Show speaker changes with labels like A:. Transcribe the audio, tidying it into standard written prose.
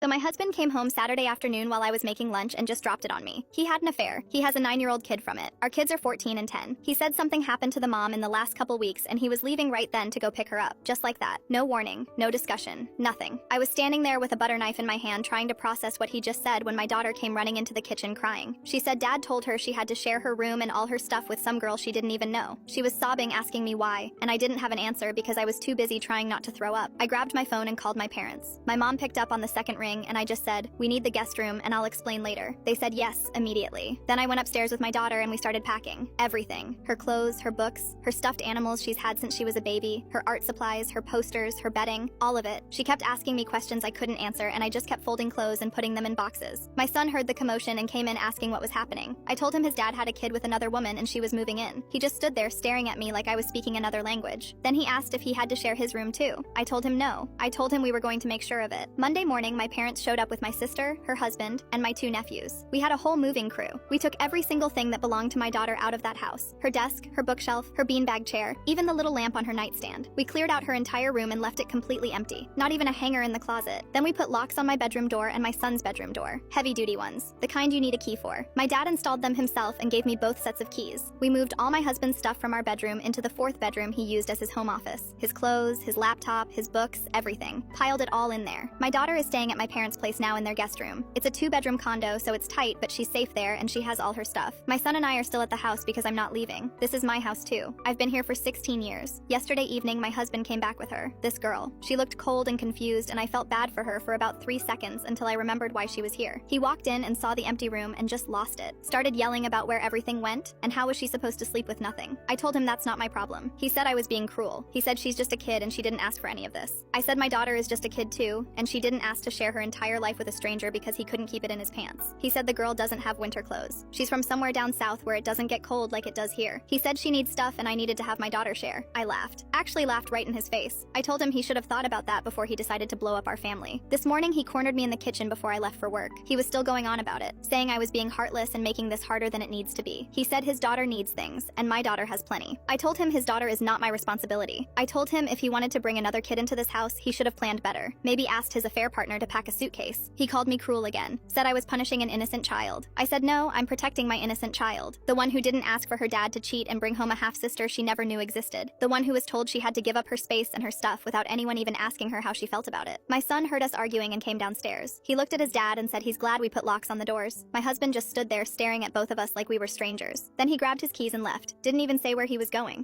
A: So my husband came home Saturday afternoon while I was making lunch and just dropped it on me. He had an affair. He has a 9-year-old kid from it. Our kids are 14 and 10. He said something happened to the mom in the last couple weeks and he was leaving right then to go pick her up. Just like that. No warning, no discussion, nothing. I was standing there with a butter knife in my hand trying to process what he just said when my daughter came running into the kitchen crying. She said Dad told her she had to share her room and all her stuff with some girl she didn't even know. She was sobbing asking me why, and I didn't have an answer because I was too busy trying not to throw up. I grabbed my phone and called my parents. My mom picked up on the second ring and I just said, "We need the guest room and I'll explain later." They said yes immediately. Then I went upstairs with my daughter and we started packing. Everything. Her clothes, her books, her stuffed animals she's had since she was a baby, her art supplies, her posters, her bedding, all of it. She kept asking me questions I couldn't answer and I just kept folding clothes and putting them in boxes. My son heard the commotion and came in asking what was happening. I told him his dad had a kid with another woman and she was moving in. He just stood there staring at me like I was speaking another language. Then he asked if he had to share his room too. I told him no. I told him we were going to make sure of it. Monday morning, my parents showed up with my sister, her husband, and my 2 nephews. We had a whole moving crew. We took every single thing that belonged to my daughter out of that house. Her desk, her bookshelf, her beanbag chair, even the little lamp on her nightstand. We cleared out her entire room and left it completely empty. Not even a hanger in the closet. Then we put locks on my bedroom door and my son's bedroom door. Heavy-duty ones. The kind you need a key for. My dad installed them himself and gave me both sets of keys. We moved all my husband's stuff from our bedroom into the 4th bedroom he used as his home office. His clothes, his laptop, his books, everything. Piled it all in there. My daughter is staying at my parents' place now in their guest room. It's a 2-bedroom condo, so it's tight, but she's safe there and she has all her stuff. My son and I are still at the house because I'm not leaving. This is my house too. I've been here for 16 years. Yesterday evening, my husband came back with her. This girl. She looked cold and confused and I felt bad for her for about 3 seconds until I remembered why she was here. He walked in and saw the empty room and just lost it. Started yelling about where everything went and how was she supposed to sleep with nothing. I told him that's not my problem. He said I was being cruel. He said she's just a kid and she didn't ask for any of this. I said my daughter is just a kid too, and she didn't ask to share her entire life with a stranger because he couldn't keep it in his pants. He said the girl doesn't have winter clothes. She's from somewhere down south where it doesn't get cold like it does here. He said she needs stuff and I needed to have my daughter share. I laughed. Actually laughed right in his face. I told him he should have thought about that before he decided to blow up our family. This morning he cornered me in the kitchen before I left for work. He was still going on about it, saying I was being heartless and making this harder than it needs to be. He said his daughter needs things, and my daughter has plenty. I told him his daughter is not my responsibility. I told him if he wanted to bring another kid into this house, he should have planned better. Maybe asked his affair partner to pack a suitcase. He called me cruel again. Said I was punishing an innocent child. I said no, I'm protecting my innocent child. The one who didn't ask for her dad to cheat and bring home a half-sister she never knew existed. The one who was told she had to give up her space and her stuff without anyone even asking her how she felt about it. My son heard us arguing and came downstairs. He looked at his dad and said he's glad we put locks on the doors. My husband just stood there staring at both of us like we were strangers. Then he grabbed his keys and left. Didn't even say where he was going.